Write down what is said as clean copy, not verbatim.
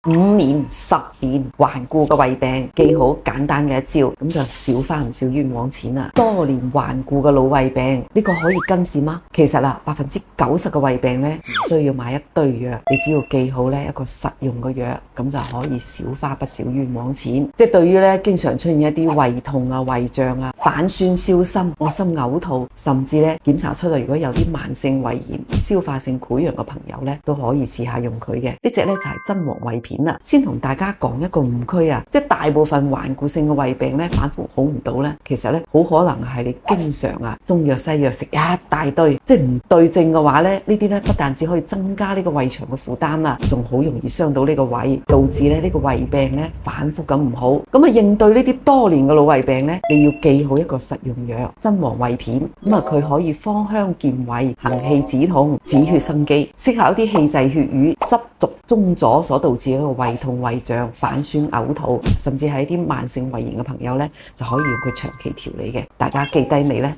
5年、10年頑固嘅胃病，記好簡單嘅一招，咁就少花唔少冤枉錢啦。多年頑固嘅老胃病，呢個可以根治嗎？其實啦，90%嘅胃病咧唔需要買一堆藥，你只要記好咧一個實用嘅藥，咁就可以少花不少冤枉錢。即係對於咧經常出現一啲胃痛啊、胃脹啊、反酸燒心、惡心嘔吐，甚至咧檢查出嚟如果有啲慢性胃炎、消化性潰瘍嘅朋友咧，都可以試下用佢嘅。呢隻咧就係真黃胃片啦。先同大家講一個誤區啊，即係大部分頑固性嘅胃病咧反覆好唔到咧，其實咧好可能係你經常啊中藥西藥食一大堆，即係唔對症嘅話咧，呢啲咧不但只可以增加呢個胃腸嘅負擔啦，仲好容易傷到呢個胃，導致咧呢個胃病咧反覆咁唔好。咁啊應對呢啲多年嘅老胃病咧，你要記好一個實用藥真黃胃片，咁啊佢可以芳香健胃、行氣止痛、止血生肌，適合一啲氣滯血瘀、濕濁中阻所導致一個胃痛、胃脹、反酸、嘔吐，甚至係一啲慢性胃炎嘅朋友咧，就可以用佢長期調理嘅。大家記低未呢？